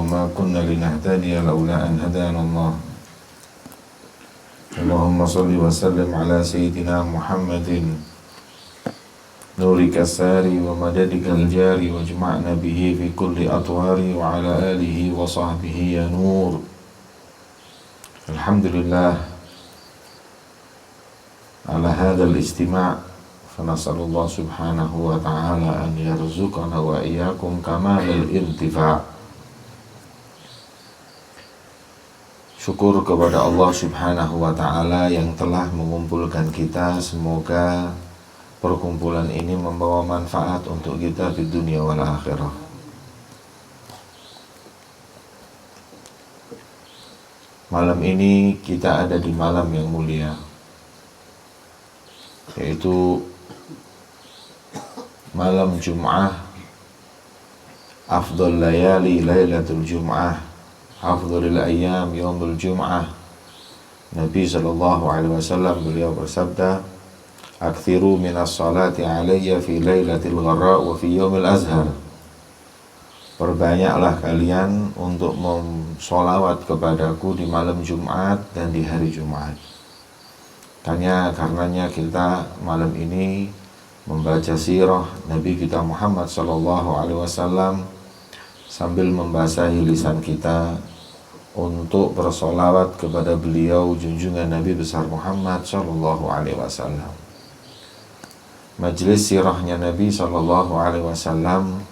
وما كنا لنهتدي لولا أن هدانا الله اللهم صل وسلم على سيدنا محمد نورك الساري ومددك الجاري واجمعنا به في كل أطوار وعلى آله وصحبه يا نور. الحمد لله على هذا الاجتماع، فنسأل الله سبحانه وتعالى أن يرزقنا وإياكم كمال الانتفاع. Syukur kepada Allah Subhanahu wa ta'ala yang telah mengumpulkan kita. Semoga perkumpulan ini membawa manfaat untuk kita di dunia wal akhirah. Malam ini kita ada di malam yang mulia, yaitu malam Jum'ah, afdal layali lailatul Jum'ah, afdalil ayyam yaumul Jum'ah. Nabi SAW beliau bersabda, "Aktsiru minas salati alayya fi lailatil gharra wa fi yaumil azhar." Perbanyaklah kalian untuk sholawat kepadaku di malam Jumat dan di hari Jumat. Karenanya kita malam ini membaca sirah Nabi kita Muhammad SAW sambil membasahi lisan kita untuk bersolawat kepada beliau junjungan Nabi besar Muhammad SAW. Majelis sirahnya Nabi SAW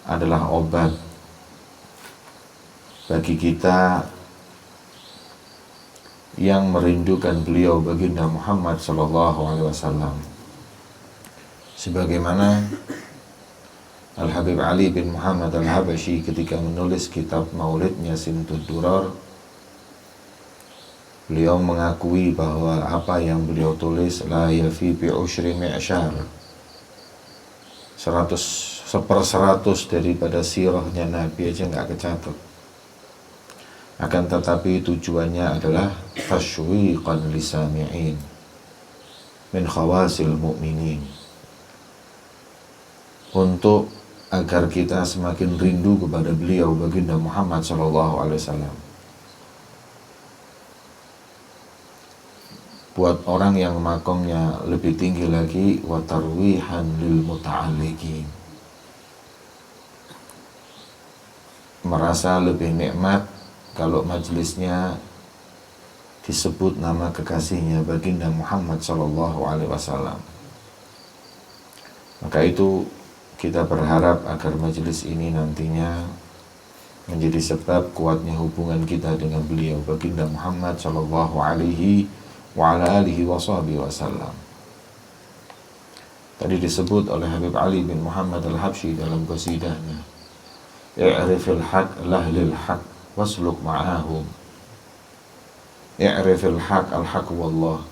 adalah obat bagi kita yang merindukan beliau baginda Muhammad SAW. Sebagaimana Al-Habib Ali bin Muhammad Al-Habashi ketika menulis kitab maulidnya Simtud Durar, beliau mengakui bahwa apa yang beliau tulis la yafi bi usyri mi'syar, 100/100 daripada sirahnya Nabi aja nggak kecatat. Akan tetapi tujuannya adalah tashwiqan lisami'in min khawasil mu'minin, untuk agar kita semakin rindu kepada beliau baginda Muhammad SAW. Buat orang yang makomnya lebih tinggi lagi, wa tarwihan lil muta'alliqin, merasa lebih nikmat kalau majelisnya disebut nama kekasihnya baginda Muhammad SAW. Maka itu kita berharap agar majelis ini nantinya menjadi sebab kuatnya hubungan kita dengan beliau baginda Muhammad SAW. Tadi disebut oleh Habib Ali bin Muhammad Al-Habsyi dalam qasidahnya, i'rifil haq lahlil haq wasluk ma'ahum. I'rifil haq, al-haq wallah,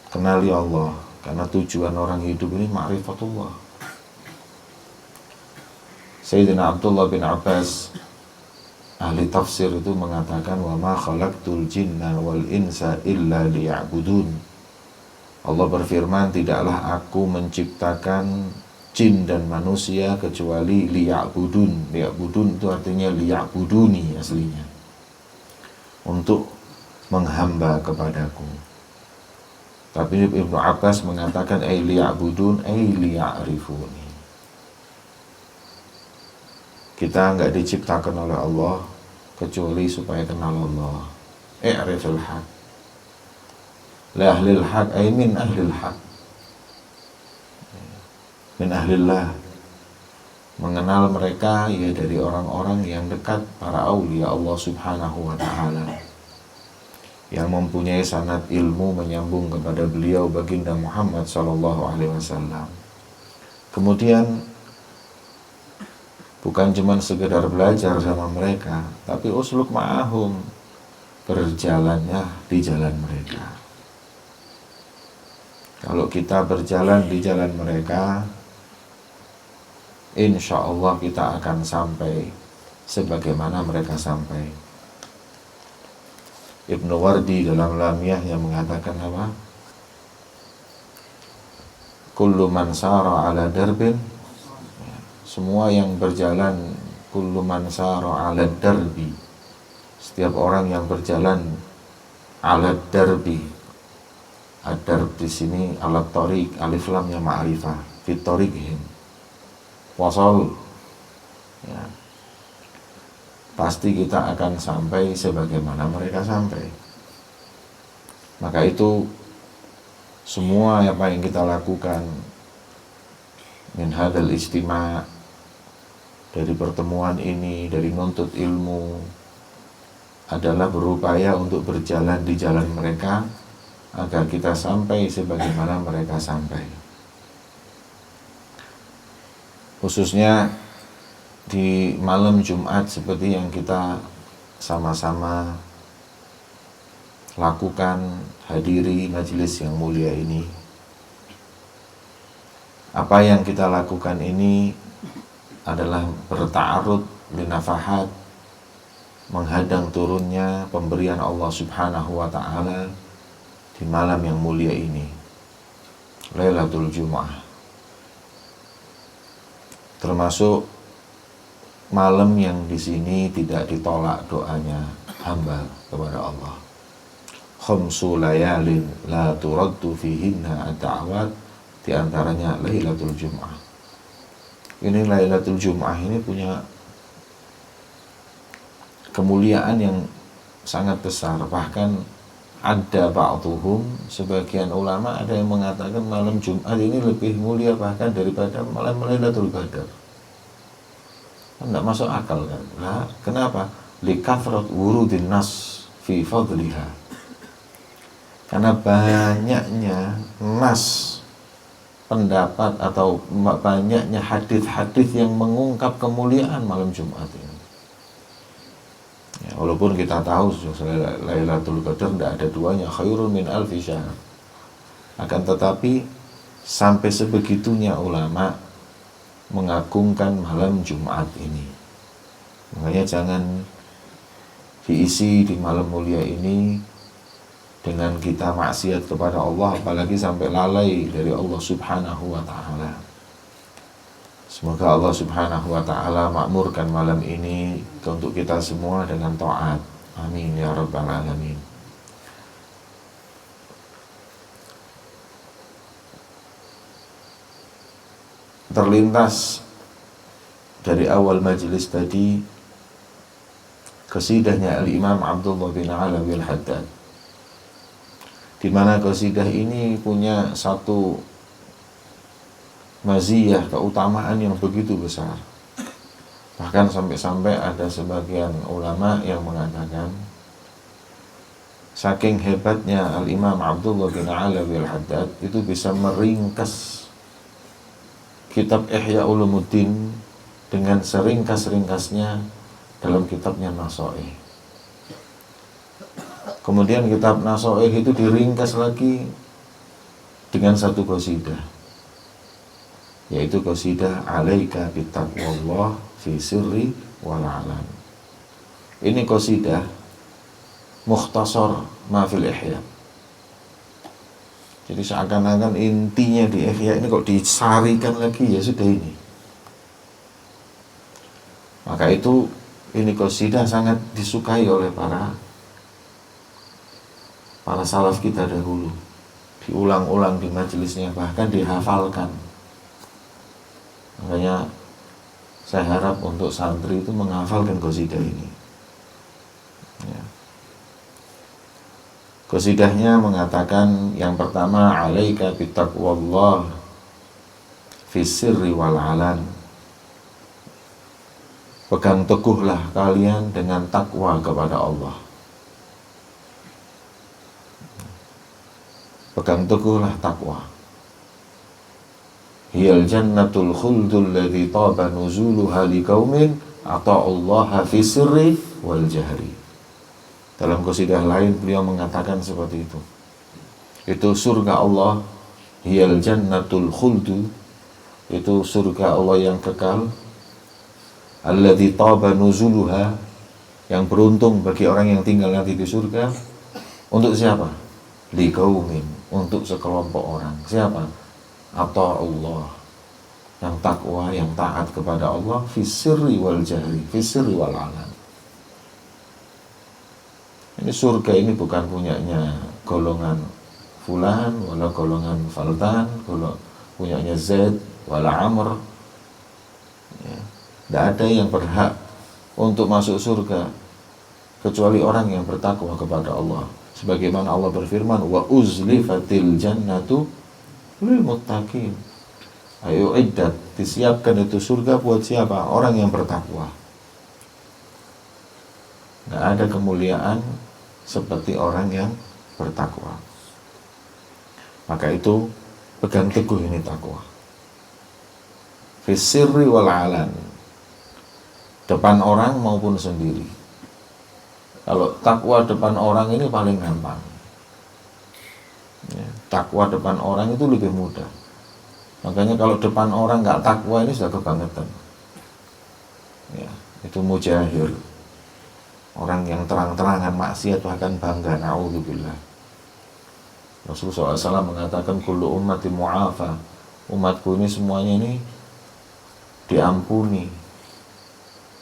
kenali Allah, karena tujuan orang hidup ini ma'rifatullah. Sayyidina Abdullah bin Abbas, ahli tafsir, itu mengatakan, wa ma khalaqtul jinna wal insa illa liya'budun. Allah berfirman, tidaklah aku menciptakan jin dan manusia kecuali liya'budun. Liya'budun itu artinya liya'buduni aslinya, untuk menghamba kepadaku. Tapi Ibnu Abbas mengatakan ay liya'budun ay liya'rifuni. Kita enggak diciptakan oleh Allah kecuali supaya kenal Allah. I'rifil haq la ahlil haq ay min ahlil haq, min ahlillah, mengenal mereka ya dari orang-orang yang dekat, para aulia Allah Subhanahu wa ta'ala, yang mempunyai sanad ilmu menyambung kepada beliau baginda Muhammad SAW. Kemudian bukan cuma sekedar belajar sama mereka, tapi usluk ma'ahum, berjalannya di jalan mereka. Kalau kita berjalan di jalan mereka, insya Allah kita akan sampai sebagaimana mereka sampai. Ibnu Wardi dalam Lamiyahnya mengatakan apa? Kullu man sara ala darbin, semua yang berjalan kullu man sara 'ala darbi, setiap orang yang berjalan 'ala darbi. Ad-darb di sini alat tariq, alif lamnya ma'rifah, fit tariqihim, wasal, ya, pasti kita akan sampai sebagaimana mereka sampai. Maka itu semua apa yang kita lakukan min hadzal ijtima', dari pertemuan ini, dari nuntut ilmu, adalah berupaya untuk berjalan di jalan mereka agar kita sampai sebagaimana mereka sampai. Khususnya di malam Jumat seperti yang kita sama-sama lakukan, hadiri majelis yang mulia ini. Apa yang kita lakukan ini adalah berta'arud binafahat, menghadang turunnya pemberian Allah Subhanahu wa ta'ala di malam yang mulia ini, Lailatul Jumu'ah. Termasuk malam yang di sini tidak ditolak doanya hamba kepada Allah. Khamsu layalin la turaddu fihinna ad-da'awat, di antaranya Lailatul Jumu'ah. Ini Lailatul Jumu'ah ini punya kemuliaan yang sangat besar. Bahkan ada ba'duhum, sebagian ulama ada yang mengatakan malam Jumat ini lebih mulia bahkan daripada malam Lailatul Qadar. Tidak masuk akal kan? Nah, kenapa? Likafrat wurudin nas fi fadliha. Karena banyaknya nas, pendapat atau banyaknya hadis-hadis yang mengungkap kemuliaan malam Jumat ini. Ya, walaupun kita tahu Lailatul Qadar tidak ada duanya, khairun min alfi syahr. Akan tetapi sampai sebegitunya ulama mengagungkan malam Jumat ini. Makanya jangan diisi di malam mulia ini dengan kita maksiat kepada Allah, apalagi sampai lalai dari Allah Subhanahu wa ta'ala. Semoga Allah Subhanahu wa ta'ala makmurkan malam ini untuk kita semua dengan taat. Amin ya rabbal alamin. Terlintas dari awal majelis tadi qasidahnya Al-Imam Abdullah bin Alawi Al-Haddad, di mana qasidah ini punya satu maziyah, keutamaan yang begitu besar. Bahkan sampai-sampai ada sebagian ulama yang mengatakan saking hebatnya Al-Imam Abdullah bin Alawi Al-Haddad itu bisa meringkas kitab Ihya Ulumuddin dengan seringkas-ringkasnya dalam kitabnya Nasoih. Kemudian kitab Nasoih itu diringkas lagi dengan satu qasidah, yaitu qasidah Alaika bitaqwallah fi sirri wal alam. Ini qasidah mukhtasar ma fil Ihya. Jadi seakan-akan intinya di Ihya ini kok disarikan lagi, ya sudah ini. Maka itu ini qasidah sangat disukai oleh para salaf kita dahulu. Diulang-ulang di majelisnya, bahkan dihafalkan. Makanya saya harap untuk santri itu menghafalkan qasidah ini. Ya. Qasidahnya mengatakan yang pertama, alaika bitaqwallah fi sirri wal alan. Pegang teguhlah kalian dengan takwa kepada Allah. Pegang teguhlah takwa. Hiyal jannatul khuldul ladzi taba nuzuluha liqaumin ata'ullaha fi sirri wal jahri. Dalam qasidah lain beliau mengatakan seperti itu. Itu surga Allah, hiyal jannatul khuldu, itu surga Allah yang kekal. Alladzi taba nuzuluha, yang beruntung bagi orang yang tinggal nanti di surga. Untuk siapa? Liqaumin, untuk sekelompok orang. Siapa? Ata'ullah, yang takwa, yang taat kepada Allah, fisirri wal jahri, fisirri wal alan. Ini surga ini bukan punyanya golongan fulan, wala golongan faltan, punyanya Zaid, wala Amr. Ya. Tidak ada yang berhak untuk masuk surga kecuali orang yang bertakwa kepada Allah. Sebagaimana Allah berfirman, wa uzlifatil jannatu lil muttaqin. Ayo iddat, disiapkan itu surga buat siapa? Orang yang bertakwa. Nggak ada kemuliaan seperti orang yang bertakwa. Maka itu pegang teguh ini takwa. Fisirri wal alan, depan orang maupun sendiri. Kalau takwa depan orang ini paling gampang. Ya, takwa depan orang itu lebih mudah. Makanya kalau depan orang nggak takwa ini sudah kebangetan. Ya, itu mujahir. Orang yang terang-terangan maksiat bahkan bangga, na'udzubillah. Rasulullah SAW mengatakan kullu ummati mu'afa. Umatku ini semuanya ini diampuni.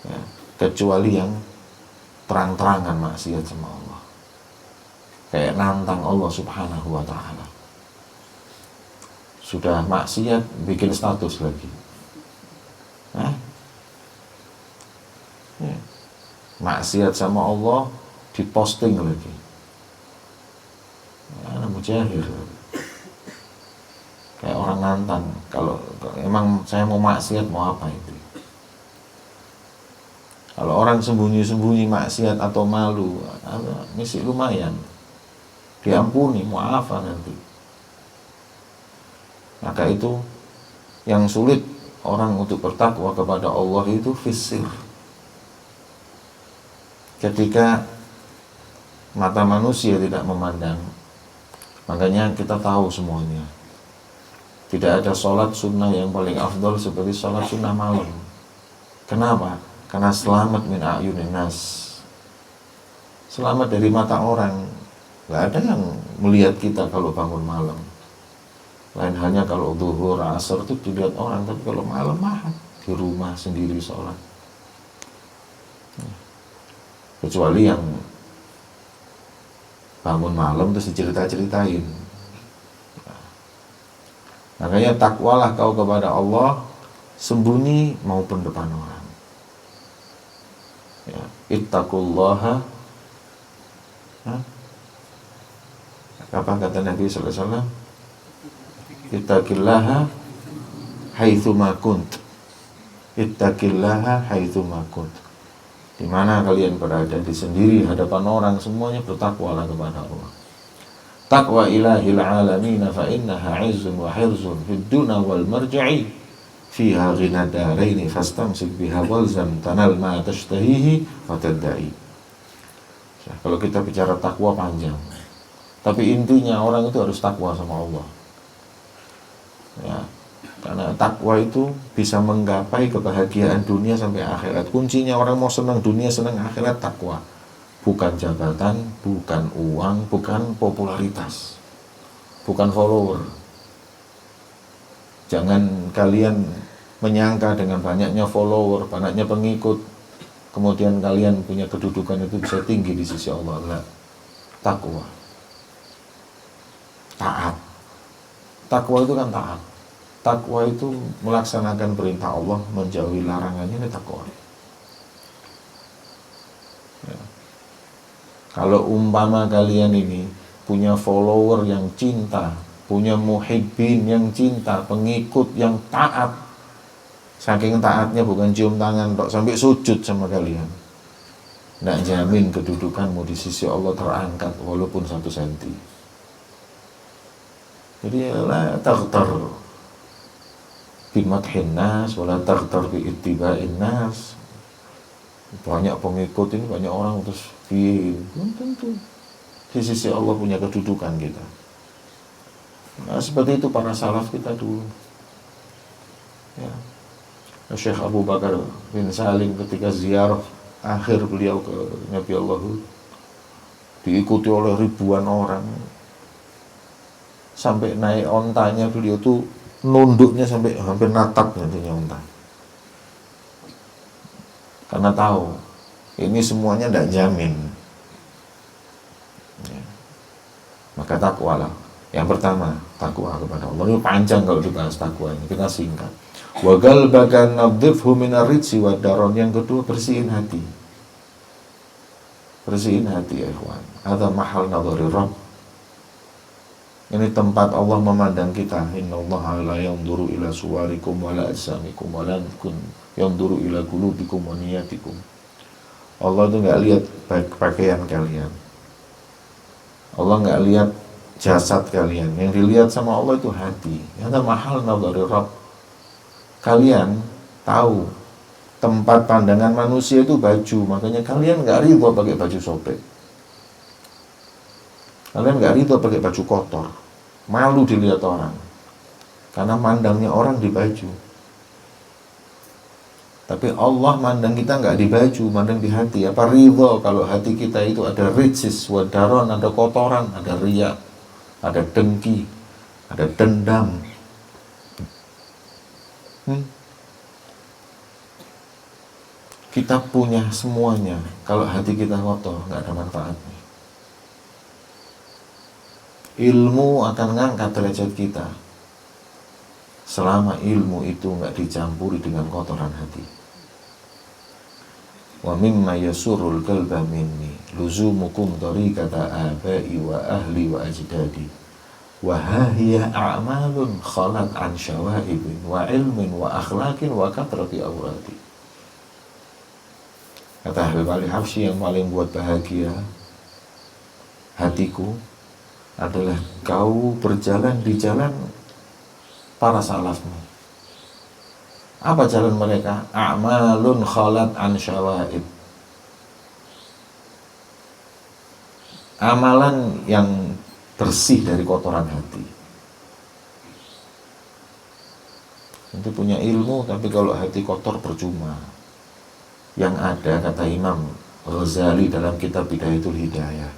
Ya, kecuali yang terang-terangan maksiat sama Allah. Kayak nantang Allah Subhanahu wa ta'ala. Sudah maksiat bikin status lagi. Hah? Ya. Maksiat sama Allah diposting lagi. Ya, mujahir. Kayak orang nantang. Kalau emang saya mau maksiat, mau apa itu? Kalau orang sembunyi-sembunyi maksiat atau malu, misi lumayan. Diampuni, mu'afa nanti. Maka itu yang sulit orang untuk bertakwa kepada Allah itu fisir. Ketika mata manusia tidak memandang, makanya kita tahu semuanya. Tidak ada sholat sunnah yang paling afdal seperti sholat sunnah malam. Kenapa? Karena selamat min a'yunin nas. Selamat dari mata orang. Gak ada yang melihat kita kalau bangun malam. Lain hanya kalau zuhur, asar itu dilihat orang. Tapi kalau malam di rumah sendiri sholat. Kecuali yang bangun malam terus dicerita-ceritain. Makanya takwalah kau kepada Allah sembunyi maupun depan orang. Ya, ittaqullaha. Apa kata Nabi sallallahu alaihi wasallam? Ittaqillaha haitsuma kunt. Ittaqillaha haitsuma kunt. Di mana kalian berada, di sendiri, hadapan orang, semuanya bertakwalah kepada Allah. Taqwa ilahil alamin fa innaha 'izzun wa hirzun fid dunya wal marja'i fiha ghina daraini fastamsik biha walzam tanal ma tashtahihi wa tadda'i. Kalau kita bicara takwa panjang. Tapi intinya orang itu harus takwa sama Allah. Ya, karena takwa itu bisa menggapai kebahagiaan dunia sampai akhirat. Kuncinya orang mau senang dunia, senang akhirat, takwa. Bukan jabatan, bukan uang, bukan popularitas, bukan follower. Jangan kalian menyangka dengan banyaknya follower, banyaknya pengikut, kemudian kalian punya kedudukan itu bisa tinggi di sisi Allah. Lah, takwa, taat. Takwa itu kan taat. Takwa itu melaksanakan perintah Allah, menjauhi larangannya, ini takwa. Ya. Kalau umpama kalian ini punya follower yang cinta, punya muhibbin yang cinta, pengikut yang taat, saking taatnya bukan cium tangan tok, sampai sujud sama kalian, tidak jamin kedudukanmu di sisi Allah terangkat walaupun 1 senti. Jadi la taghtar bimadhin nas wala taghtar bi ittiba'in nas. Banyak pengikut ini, banyak orang terus belum tentu di sisi Allah punya kedudukan kita. Nah, seperti itu para salaf kita dulu. Ya. Syekh Abu Bakar bin Salim ketika ziarah akhir beliau ke Nabi Allah diikuti oleh ribuan orang. Sampai naik ontanya beliau tuh nunduknya sampai hampir natap nantinya unta. Karena tahu ini semuanya tidak jamin. Ya. Maka takwalah. Yang pertama, takwa kepada Allah. Ini panjang kalau dibahas takwa ini, kita singkat. Wa qalbaka nadhifhu minar rijsi wad daron. Yang kedua, bersihin hati. Bersihin hati ya ikhwan. Hadza mahal nadhari Rabb. Ini tempat Allah memandang kita. Innallaha la yanzuru ila suwarikum wa la ajsamikum walakin yanzuru ila qulubikum wa niyatikum. Allah itu enggak lihat pakaian kalian. Allah enggak lihat jasad kalian. Yang dilihat sama Allah itu hati. Hadza mahal nadhari Rabb. Kalian tahu tempat pandangan manusia itu baju, makanya kalian nggak ridho pakai baju sobek. Kalian nggak ridho pakai baju kotor, malu dilihat orang, karena mandangnya orang di baju. Tapi Allah mandang kita nggak di baju, mandang di hati. Apa ridho kalau hati kita itu ada rijis, wadaron, ada kotoran, ada riya, ada dengki, ada dendam. Kita punya semuanya. Kalau hati kita kotor, nggak ada manfaatnya. Ilmu akan ngangkat derajat kita selama ilmu itu nggak dicampuri dengan kotoran hati. Wa mimma yasurul qalba minni luzumukum tariqata abai wa ahli wa ajdadi wa hahiya a'malun khalat an syawaibin wa ilmin wa akhlaqin wa katrati awradi. Kata Habib Ali Habsyi, yang paling buat bahagia hatiku adalah kau berjalan di jalan para salafmu. Apa jalan mereka? A'malun khalat an syawaib. Amalan yang bersih dari kotoran hati. Itu punya ilmu, tapi kalau hati kotor percuma. Yang ada, kata Imam Ghazali dalam kitab Bidayatul Hidayah,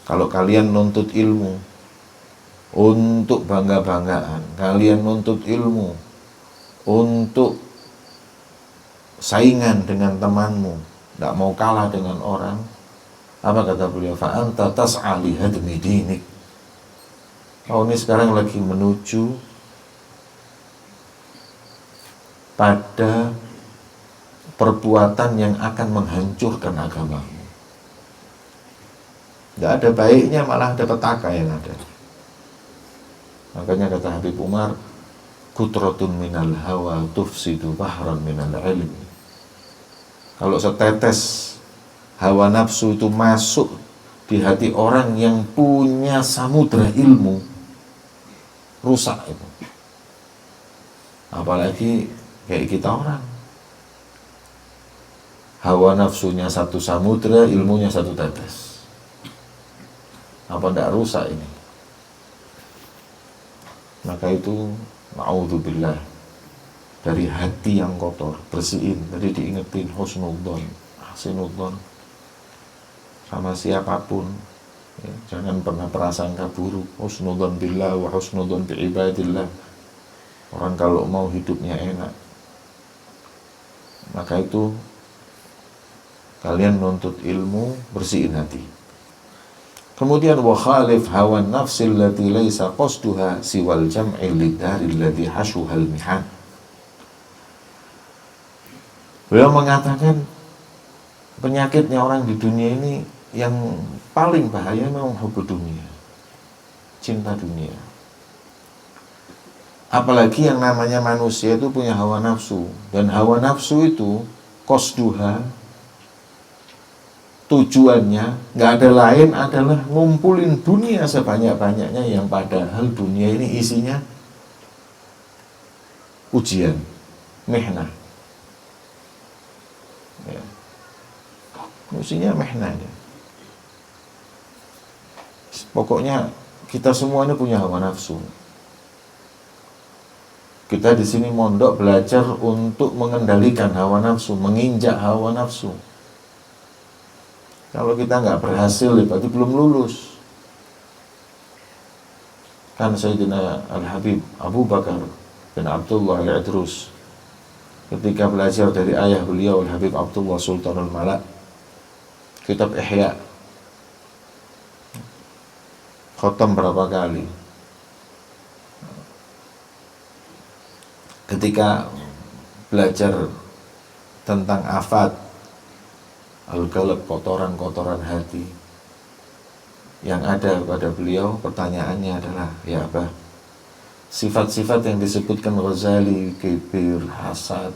kalau kalian nuntut ilmu untuk bangga-banggaan, kalian nuntut ilmu untuk saingan dengan temanmu, tidak mau kalah dengan orang, apa kata beliau? Fa anta tas'a li hadmi dinik. Kau ini sekarang lagi menuju pada perbuatan yang akan menghancurkan agamamu. Tidak ada baiknya, malah ada petaka yang ada. Makanya kata Habib Umar, kutratun minal hawa tufsidu bahran minal ilmi. Kalau setetes hawa nafsu itu masuk di hati orang yang punya samudra ilmu, rusak itu. Apalagi kayak kita orang, hawa nafsunya satu samudra, ilmunya satu tetes. Apa tidak rusak ini? Maka itu na'udzubillah, dari hati yang kotor, bersihin. Tadi diingetin husnudzon, ahsinudzon sama siapapun, ya, jangan pernah prasangka buruk. Husnudzon billah wa husnudzon bi ibadillah. Orang kalau mau hidupnya enak, maka itu kalian nuntut ilmu, bersihin hati. Kemudian wa khalif hawan nafsil lati laisa qasduha siwal jam'i lidari alladhi hashuhal mihan. Beliau mengatakan penyakitnya orang di dunia ini yang paling bahaya memang hubbu dunia, cinta dunia. Apalagi yang namanya manusia itu punya hawa nafsu, dan hawa nafsu itu qasduha, tujuannya nggak ada lain adalah ngumpulin dunia sebanyak-banyaknya, yang padahal dunia ini isinya ujian, mihnah, ya. Isinya mihnah, ya. Pokoknya kita semua ini punya hawa nafsu. Kita di sini mondok belajar untuk mengendalikan hawa nafsu, menginjak hawa nafsu. Kalau kita nggak berhasil, berarti belum lulus. Kan Sayyidina Al-Habib Abu Bakar bin Abdullah Al-Idrus ketika belajar dari ayah beliau Al-Habib Abdullah Sultanul Malak, kitab Ihya, khotam berapa kali. Ketika belajar tentang afat al-qalb, kotoran-kotoran hati, yang ada pada beliau, pertanyaannya adalah, ya apa sifat-sifat yang disebutkan Ghazali, kibir, hasad,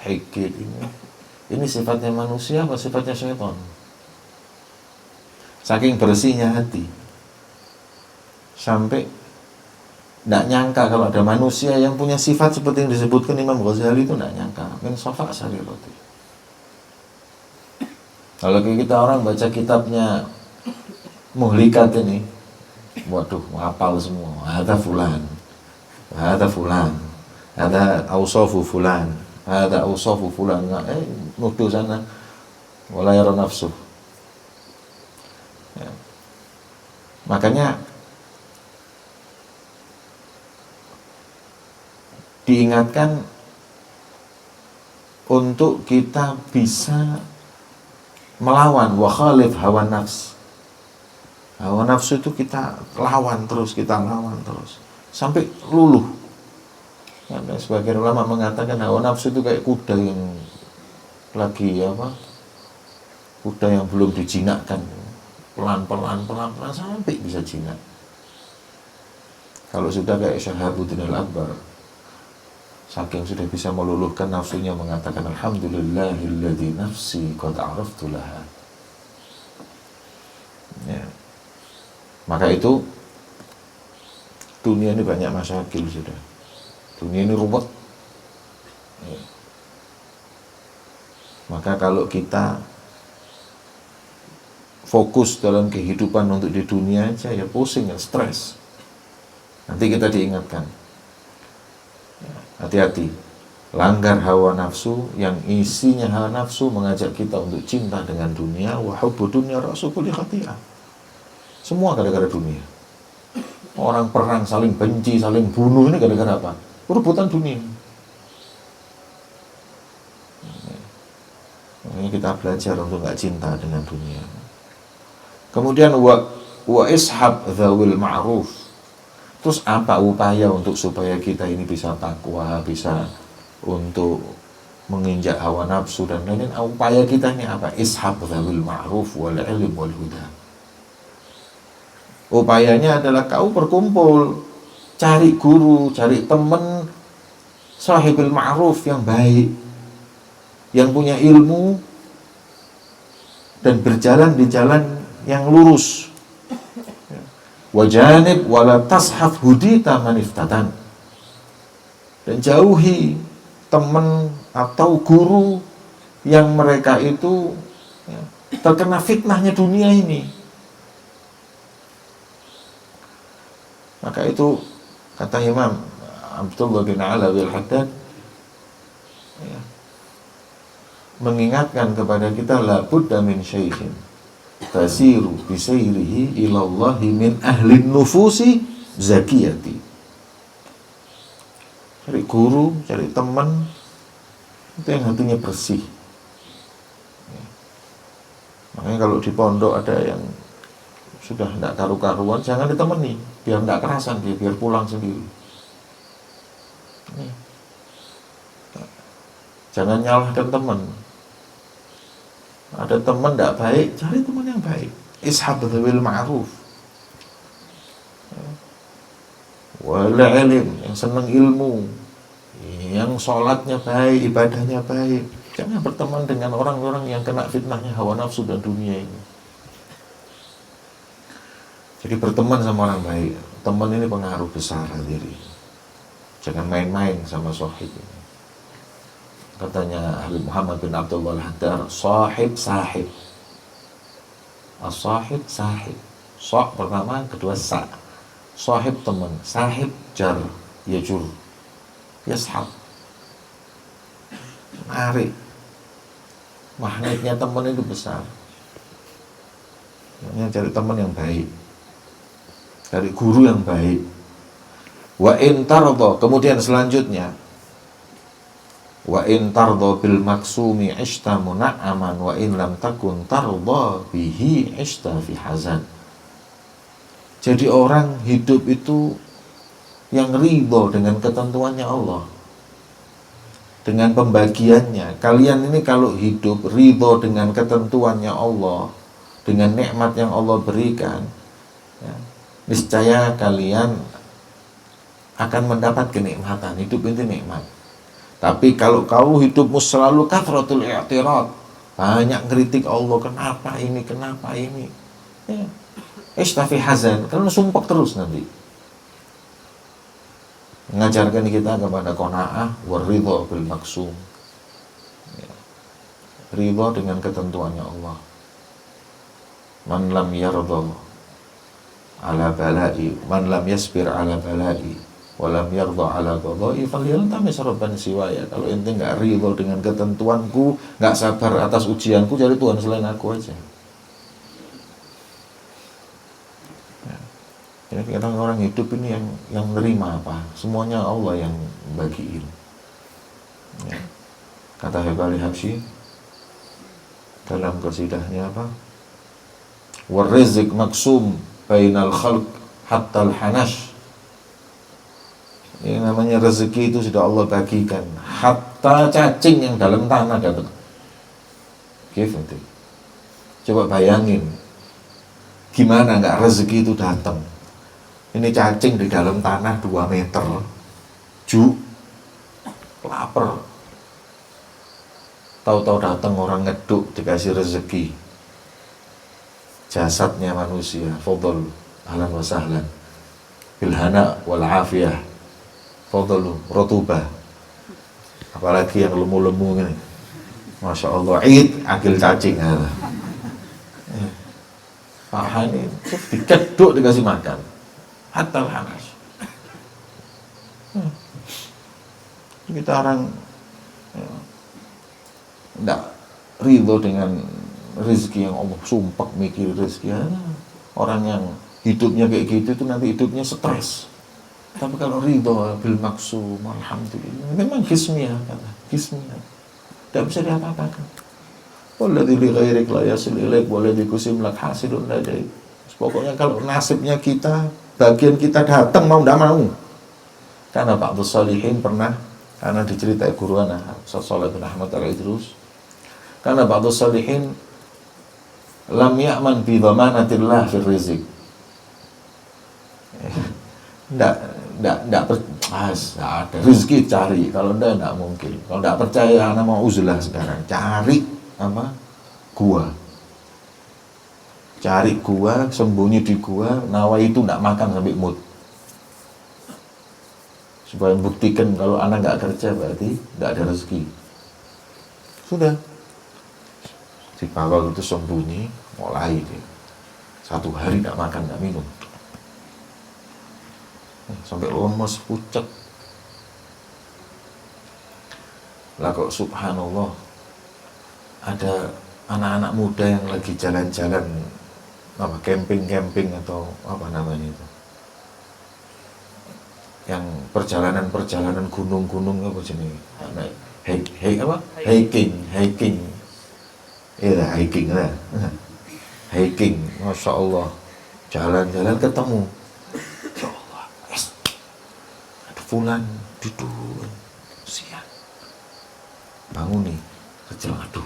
hikid, ini sifatnya manusia apa sifatnya syaitan? Saking bersihnya hati, sampai tidak nyangka kalau ada manusia yang punya sifat seperti yang disebutkan Imam Ghazali, itu tidak nyangka. Min safa sarirati. Kalau kita orang baca kitabnya Muhlikat ini, waduh, hafal semua. Ada fulan, ada ausofu fulan, ada ausofu fulan. Nuduh sana, wala yara nafsuh. Ya. Makanya diingatkan untuk kita bisa melawan wa khalif hawa nafs. Hawa nafsu itu kita lawan terus sampai luluh. Karena sebagian ulama mengatakan hawa nafsu itu kayak kuda yang lagi kuda yang belum dijinakkan, pelan-pelan sampai bisa jinak. Kalau sudah kayak Syahabuddin Al-Akbar, saking sudah bisa meluluhkan nafsunya, mengatakan alhamdulillahilladzi nafsi qad araftu laha. Ya. Maka itu dunia ini banyak masyakil sudah. Dunia ini ruwet. Ya. Maka kalau kita fokus dalam kehidupan untuk di dunia aja, ya pusing, ya stres. Nanti kita diingatkan, hati-hati, langgar hawa nafsu, yang isinya hawa nafsu mengajak kita untuk cinta dengan dunia. Wa hubbu dunya ra'su kulli khati'ah. Semua gara-gara dunia. Orang perang saling benci, saling bunuh, ini gara-gara apa? Perebutan dunia. Makanya kita belajar untuk gak cinta dengan dunia. Kemudian wa ishab dzawil ma'ruf. Terus apa upaya untuk supaya kita ini bisa takwa, bisa untuk menginjak hawa nafsu dan lain-lain? Upaya kita ini apa? Ishab dzawil ma'ruf wal ilm wal huda. Upayanya adalah kau berkumpul, cari guru, cari teman, sahibul ma'ruf yang baik, yang punya ilmu dan berjalan di jalan yang lurus. Wajanib wala tashaf hudita maniftatan. Dan jauhi teman atau guru yang mereka itu terkena fitnahnya dunia ini. Maka itu kata Imam Abdullah bin Alawi Al-Haddad, mengingatkan kepada kita, la budda min syai'in tasiru bisayrihi ilallahi min ahlin nufusi zakiyati. Cari guru, cari teman itu yang hatinya bersih. Makanya kalau di pondok ada yang sudah tidak karu-karuan, jangan ditemani, biar tidak kerasan dia, biar pulang sendiri. Jangan nyalahkan teman. Ada teman tidak baik, cari teman yang baik. Ishab dzawil ma'ruf. Wal ilm, yang senang ilmu, yang sholatnya baik, ibadahnya baik. Jangan berteman dengan orang-orang yang kena fitnahnya hawa nafsu dan dunia ini. Jadi berteman sama orang baik. Teman ini pengaruh besar diri. Jangan main-main sama sahib ini. Katanya Habib Muhammad bin Abdullah Al-Haddad, sahib sahib. As-sahib sahib. Sah pertama, kedua sa. Sahib teman, sahib jar, yajur, yashab. Menarik. Magnetnya teman itu besar. Makanya cari teman yang baik, cari guru yang baik, Wa in tardo, kemudian selanjutnya, wa in tardo bil maksumi ishta muna'aman wa in lam takun tardo bihi ishta fi hazan. Jadi orang hidup itu yang ridho dengan ketentuannya Allah, dengan pembagiannya. Kalian ini kalau hidup ridho dengan ketentuannya Allah, dengan nikmat yang Allah berikan, ya, niscaya kalian akan mendapat kenikmatan. Hidup itu nikmat. Tapi kalau kau hidupmu selalu kathratul i'tirad, banyak kritik Allah, kenapa ini, ya, istafi hazan, karena sumpah terus nanti. Mengajarkan kita kepada qanaah wa ridha bil maksum, ya, ridha dengan ketentuannya Allah. Man lam yardha ala balai, man lam yasbir ala balai walam yardha ala qadai falyaltamis rabban siwaya. Kalau ente nggak ridho dengan ketentuanku, nggak sabar atas ujianku, cari Tuhan selain aku aja. Ya. Jadi kadang orang hidup ini yang menerima apa? Semuanya Allah yang bagiin. Ya. Kata Hebali Habsyi dalam qasidahnya apa? Warrizq maksum bainal khalq hatta al-hanash. Ini namanya rezeki itu sudah Allah bagikan, hatta cacing yang dalam tanah dapat. Gitu. Coba bayangin, gimana nggak rezeki itu datang? Ini cacing di dalam tanah 2 meter, lapar. Tahu-tahu datang orang ngeduk dikasih rezeki. Jasadnya manusia, fadl, ahlan wa sahlan, bilhana wal afiyah. Fadlu, rotubah, apalagi yang lemu-lemu gini, Masya Allah, akil cacing. Farhan ini diceduk dikasih makan, hatta hanas. Kita orang tidak ridho dengan rezeki yang Allah sumpah mikir rezeki. Orang yang hidupnya kayak gitu itu nanti hidupnya stres. Tapi kalau ridho bil maksum, alhamdulillah, memang hismiyah, kata hismiyah, tidak bisa diapa-apakan. Walladzi li ghairik la yasil ilaik walladzi kusim lak hasilun ladaik. Pokoknya kalau nasibnya kita, bagian kita datang mau tidak mau. Karena Pak Abdul Salihin pernah, karena diceritai guru anak Ustaz Shalih bin Ahmad Al-Idrus, karena Pak Abdul Salihin lam ya'man bi dhamanatillah fil rizq. Tidak ada rezeki cari, kalau tidak mungkin. Kalau tidak percaya, anak mau uzlah sekarang, cari apa? Cari gua, sembunyi di gua, nawa itu tidak makan sampai mood, supaya buktikan kalau anak nggak kerja berarti tidak ada rezeki. Sudah di bawah itu sembunyi, mulai dia 1 hari tidak makan, tidak minum, sampai lemes, pucat. Lah kok subhanallah, ada anak-anak muda yang lagi jalan-jalan, apa, camping atau apa namanya itu, yang perjalanan gunung-gunung apa jenis, hiking, iya hiking lah, hiking, masya Allah, jalan-jalan ketemu. Fulan duduk siang, bangun nih kecil, aduh,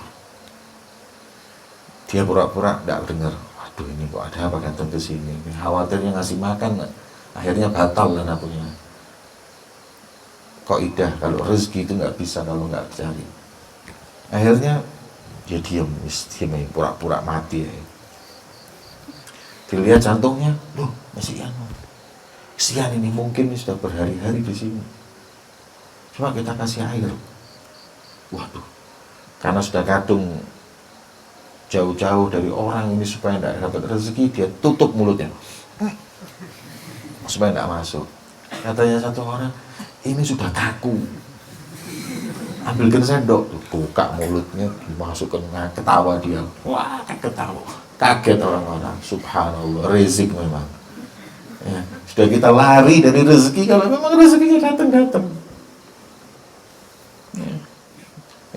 dia pura-pura tidak dengar, aduh ini kok ada apa datang ke sini, khawatirnya ngasih makan, akhirnya batal lah punya. Kok idah kalau rezeki itu nggak bisa kalau nggak cari. Akhirnya dia diam, pura-pura mati. Dilihat jantungnya, loh masih kesian ini, mungkin ini sudah berhari-hari di sini. Coba kita kasih air. Waduh, karena sudah kadung jauh-jauh dari orang ini supaya tidak dapat rezeki, dia tutup mulutnya supaya tidak masuk. Katanya satu orang, ini sudah kaku, ambilkan sendok, buka mulutnya, dimasukkan, ketawa dia, wah ketawa, kaget orang-orang. Subhanallah, rezeki memang. Ya, sudah kita lari dari rezeki, kalau memang rezekinya datang. Ya.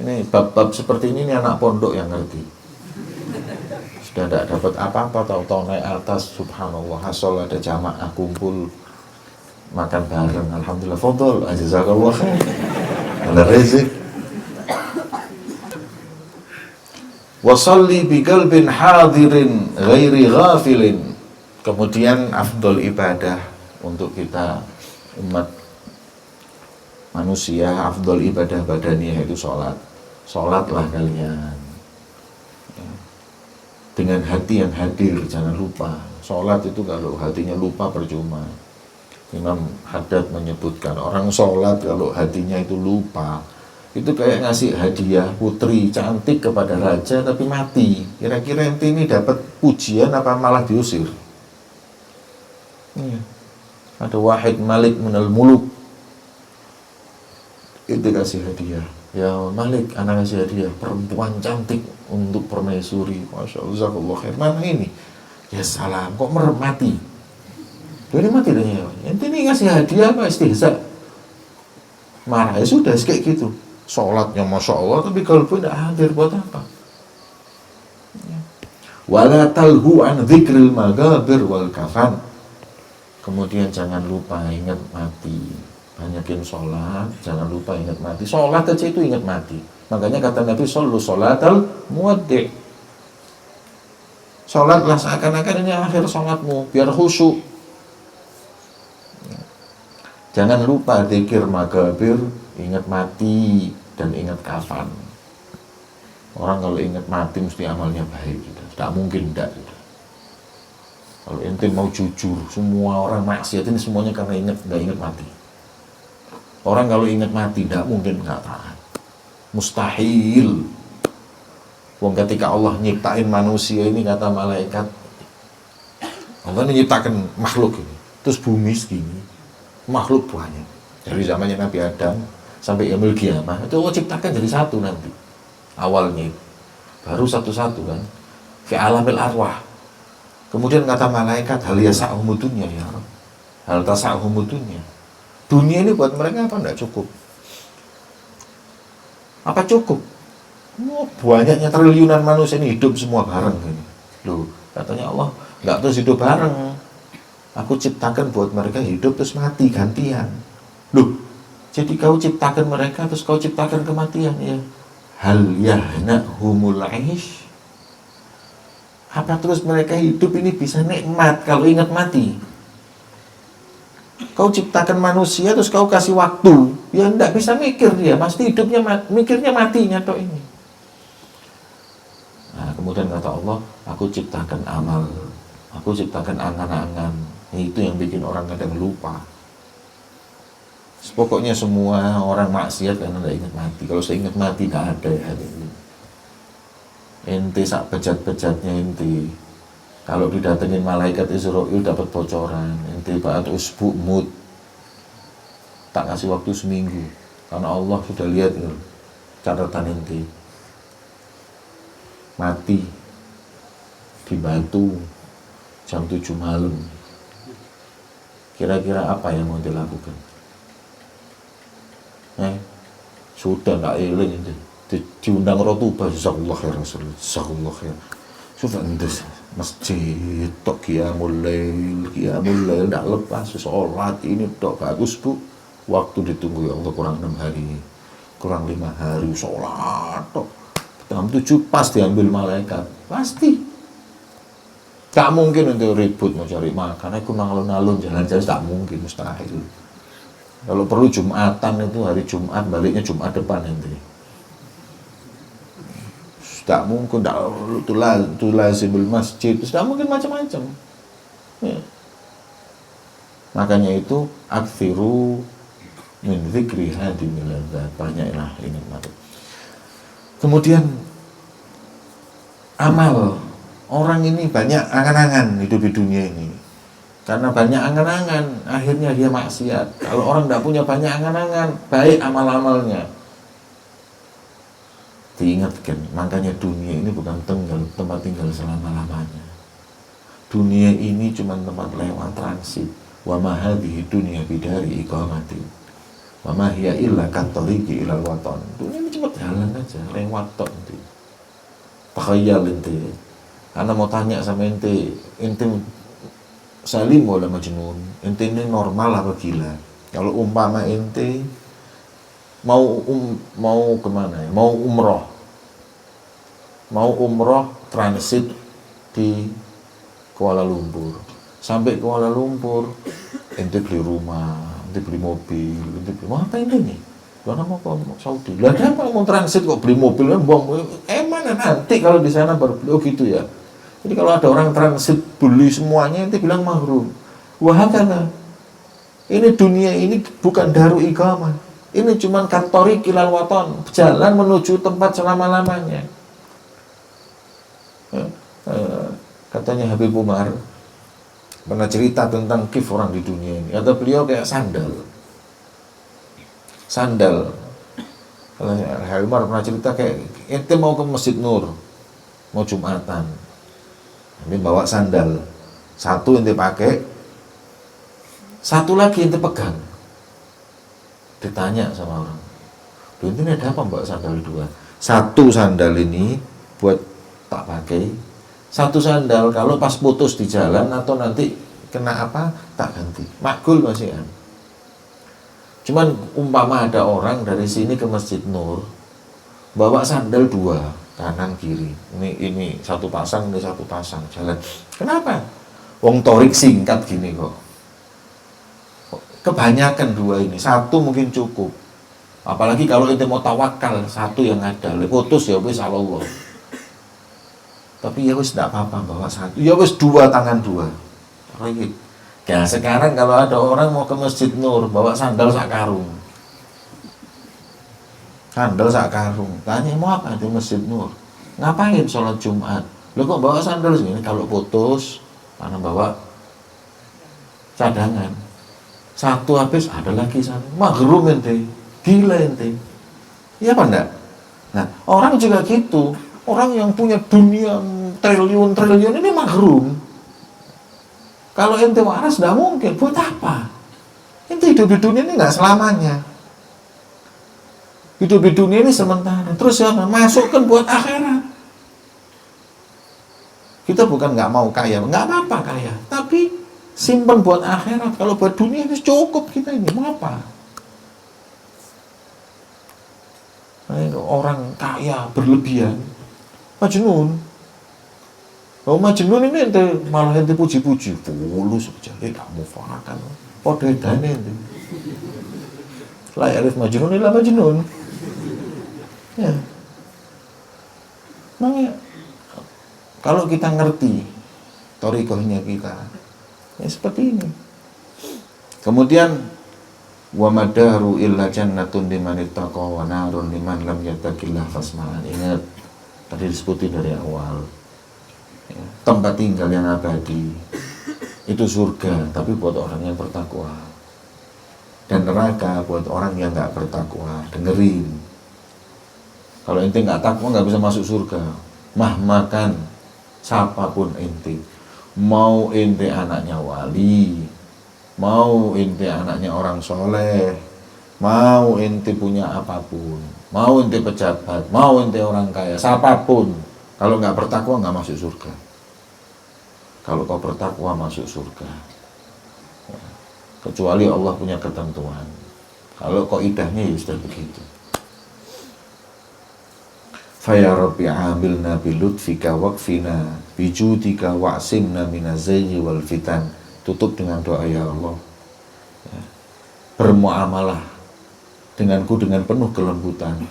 Ini bab-bab seperti ini anak pondok yang ngerti. Sudah tidak dapat apa-apa, tahu-tahu naik atas, subhanallah, hasol ada jamaah kumpul makan bareng, alhamdulillah, fadol, jazakallah khair, ada rezeki. Wasalli biqalbin hadirin ghairi ghafilin. Kemudian afdol ibadah untuk kita umat manusia, afdol ibadah badaniyah itu sholat. Sholatlah kalian dengan hati yang hadir, jangan lupa. Sholat itu kalau hatinya lupa percuma. Imam Haddad menyebutkan orang sholat kalau hatinya itu lupa, itu kayak ngasih hadiah putri cantik kepada raja tapi mati. Kira-kira ente ini dapat pujian apa malah diusir? Ada wahid malik minal muluk, itu kasih hadiah, ya Malik, anak kasih hadiah perempuan cantik untuk permaisuri. Masya Allah, jazakallah khair. Mana ini? Ya salam, kok mati? Jadi mati deh ya. Ente ini ngasih hadiah apa istihza? Marah ya sudah kayak gitu. Sholatnya masya Allah tapi kalau pun tidak hadir, buat apa? Wala talhu an dzikril magabir wal kafan. Kemudian jangan lupa ingat mati. Banyakin sholat, jangan lupa ingat mati. Sholat aja itu ingat mati. Makanya kata Nabi, shollu sholatal muwaddi'. Sholatlah seakan-akan ini akhir sholatmu, biar khusyuk. Jangan lupa dzikir magabir, ingat mati dan ingat kafan. Orang kalau ingat mati mesti amalnya baik gitu. Tidak mungkin tidak gitu. Kalau ente mau jujur, semua orang maksiat ini semuanya karena nggak ingat mati. Orang kalau ingat mati tidak mungkin nggak taat. Mustahil. Wong ketika Allah nyiptain manusia ini, kata malaikat, Allah nyiptakan makhluk ini, terus bumi segini, makhluk banyak. Dari zamannya Nabi Adam sampai yaumil qiyamah itu Allah ciptakan jadi satu nanti. Awalnya baru satu-satu kan. Fi alamil arwah. Kemudian kata malaikat, hal yasa'hum dunya ya Rabb. Hal tasa'hum dunya. Dunia ini buat mereka apa enggak cukup? Apa cukup? Banyaknya triliunan manusia ini hidup semua bareng ini. Loh, katanya Allah, enggak terus hidup bareng. Aku ciptakan buat mereka hidup terus mati gantian. Loh, jadi kau ciptakan mereka terus kau ciptakan kematian ya. Hal yahna'humul 'aish. Apa terus mereka hidup ini bisa nikmat kalau ingat mati? Kau ciptakan manusia terus kau kasih waktu, ya enggak bisa mikir dia, pasti hidupnya mikirnya matinya toh ini. Nah, kemudian kata Allah, aku ciptakan amal, aku ciptakan angan-angan. Itu yang bikin orang kadang lupa. Pokoknya semua orang maksiat karena tidak ingat mati. Kalau saya ingat mati tidak ada ya ini. Ente sak bejat-bejatnya ente, kalau didatengin malaikat Israil dapat bocoran, ente ba'at usbu mut, tak kasih waktu seminggu, karena Allah sudah lihat ya, catatan ente mati di Batu jam 7 malam. Kira-kira apa yang mau dilakukan? Sudah tak eling ente. Diundang rotubah, jazakallah khair Rasulullah, jazakallah khair. Coba ente masjid tok qiyamul lail enggak lepas sholat ini tok bagus Bu. Waktu ditunggu ya Allah kurang 6 hari, kurang 5 hari sholat tok. Jam 7 pas diambil malaikat, pasti. Tak mungkin untuk ribut mau cari makan, aku ngalun-alun jalan-jalan, tak mungkin, mustahil. Kalau perlu Jumatan itu hari Jumat, baliknya Jumat depan nanti. Tak mungkin, tu lazimul masjid, tidak mungkin macam-macam. Ya. Makanya itu akfiru min dzikri hadimil ladzat, banyaklah ingat mati. Kemudian amal, orang ini banyak angan-angan hidup di dunia ini. Karena banyak angan-angan, akhirnya dia maksiat. Kalau orang tidak punya banyak angan-angan, baik amal-amalnya. Diingatkan, makanya dunia ini bukan tempat tinggal selama-lamanya. dunia ini cuma tempat lewat transit. Wa ma hadhihi dunya bidari iqamatin. Wa ma hiya illa kattariqi ilal watan. Dunia ini cuma jalan aja, lewat tok nanti. Takhayal ente. Ana mau tanya sama ente salim wala majnun? Ente ini normal apa gila? Kalau umpama ente mau kemana ya? Mau umroh transit di Kuala Lumpur. Sampai Kuala Lumpur, ente beli rumah, ente beli mobil, mau apa ente nih? Karena mau ke Saudi. Lah kenapa mau transit kok beli mobil kan buang? Mana nanti kalau di sana baru beli, oh gitu ya. Jadi kalau ada orang transit beli semuanya, ente bilang mahrum. Wahakana. Ini dunia ini bukan daru iqamah. Ini cuma kantori kilal waton, jalan menuju tempat selama-lamanya. Katanya Habib Umar pernah cerita tentang kif orang di dunia ini. Kata beliau kayak sandal. Kalau Habib Umar pernah cerita kayak ente mau ke Masjid Nur, mau Jumatan, ente bawa sandal, satu ente pakai, satu lagi ente pegang. Ditanya sama orang, lu ini ada apa mbak sandal dua? Satu sandal ini buat tak pakai, satu sandal kalau pas putus di jalan atau nanti kena apa tak ganti. Makul masih kan. Cuman umpama ada orang dari sini ke Masjid Nur bawa sandal dua kanan kiri. Ini satu pasang, ini satu pasang jalan. Kenapa? Wong torik singkat gini kok. Kebanyakan dua ini, satu mungkin cukup. Apalagi kalau ente mau tawakal, satu yang ada. Putus ya wis Allah. Tapi ya wis tidak apa-apa bawa satu. Ya wis dua tangan dua. Ya sekarang kalau ada orang mau ke Masjid Nur bawa sandal sak karung. Sandal sak karung. Tanya mau apa di Masjid Nur? Ngapain sholat Jumat? Lo kok bawa sandal sini? Kalau putus, mana bawa cadangan. Satu habis ada lagi satu. Mahrum ente. Gila ente. Iya apa enggak? Nah, orang juga gitu. Orang yang punya dunia triliun-triliun ini mahrum. Kalau ente waras tidak mungkin. Buat apa? Ente hidup di dunia ini nggak selamanya. Hidup di dunia ini sementara. Terus ya masukkan buat akhirat. Kita bukan nggak mau kaya, nggak apa-apa kaya. Tapi simpan buat akhirat. Kalau buat dunia ini cukup kita ini. Mau apa? Nah, orang kaya berlebihan. Majnun. Oh Majnun ini ente malah ente puji-puji, fulus aja, kamu fanakan, podo edane ente. Lah arif Majnun ila Majnun. Ya. Makanya kalau kita ngerti thariqahnya kita, ya seperti ini. Kemudian wa madaru illa jannatun liman ittaqa wa narun liman lam yattaqillah fasma'an. Ingat tadi disebutin dari awal. Ya, tempat tinggal yang abadi itu surga, tapi buat orang yang bertakwa, dan neraka buat orang yang nggak bertakwa. Dengerin, kalau ente nggak takwa nggak bisa masuk surga. Makan siapapun ente, mau ente anaknya wali, mau ente anaknya orang soleh, mau ente punya apapun, mau ente pejabat, mau ente orang kaya, siapapun, kalau nggak bertakwa nggak masuk surga. Kalau kau bertakwa masuk surga. Ya. Kecuali Allah punya ketentuan. Kalau kau idahnya ya sudah begitu. Faya Rabbi amilna bilutfika waqfina bijudika wa'simna minazayyi wal fitan. Tutup dengan doa ya Allah. Ya. Bermuamalah denganku dengan penuh kelembutan.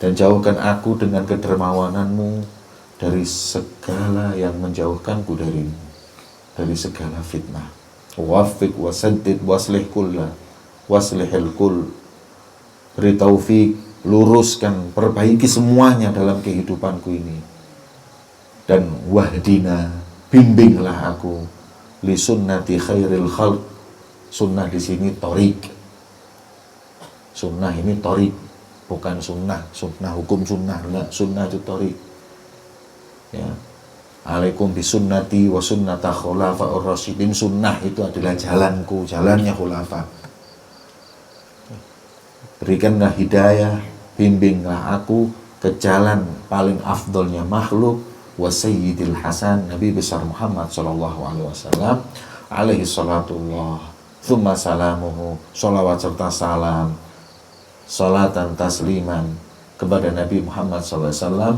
Dan jauhkan aku dengan kedermawananmu dari segala yang menjauhkanku darimu, dari segala fitnah. Wafiq wasaddid waslih kulla waslihil kull. Beri taufik, luruskan, perbaiki semuanya dalam kehidupanku ini. Dan wahdina, bimbinglah aku li sunnati khairil khalq. Sunnah di sini thariq. Sunnah ini thariq, bukan sunnah hukum sunnah, enggak, sunnah itu thariq. Ya. Alaikum bisunnati wa sunnata khulafa'ur rasyidin. Sunnah itu adalah jalanku, jalannya khulafa. Berikanlah hidayah, bimbinglah aku ke jalan paling afdolnya makhluk, wa sayyidil hasan, Nabi besar Muhammad sallallahu alaihi wasallam, alaihi salatullah thumma salamuhu, salawat serta salam, salatan tasliman kepada Nabi Muhammad sallallahu alaihi wasallam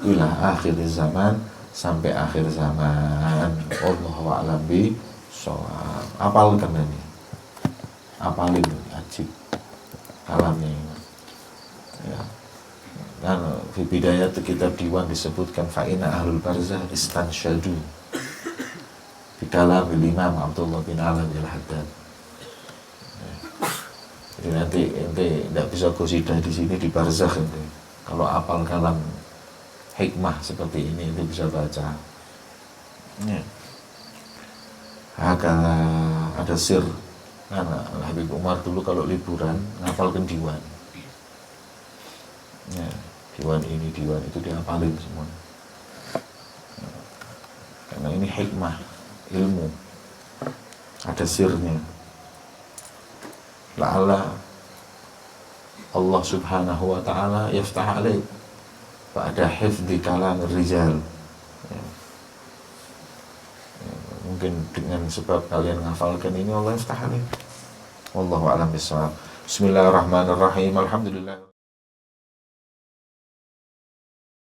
ila akhir zaman, sampai akhir zaman. Wallahu a'lam bishawab. Apalkan ini, apalin ajib kalamnya ya. Dan di bidayat kitab diwan disebutkan fa'ina ahlul barzah istansyadu di kalam Imam Abdullah bin Alam al-Haddad. Jadi nanti tidak bisa qasidah di sini di barzakh nanti. Kalau apal kalam hikmah seperti ini itu bisa baca. Ya. Ada sir. Karena Habib Umar dulu kalau liburan ngapalkan diwan. Ya, diwan ini diwan itu dihafalin semua. Ya. Karena ini hikmah, ilmu. Ada sirnya. La'alla Allah subhanahu wa ta'ala yaftah alaik ba'da hifdhi kalam rijal. Ya. Ya, mungkin dengan sebab kalian menghafalkan ini Allah yaftah alaik. Wallahu a'lam bishawab. Bismillahirrahmanirrahim. Alhamdulillah.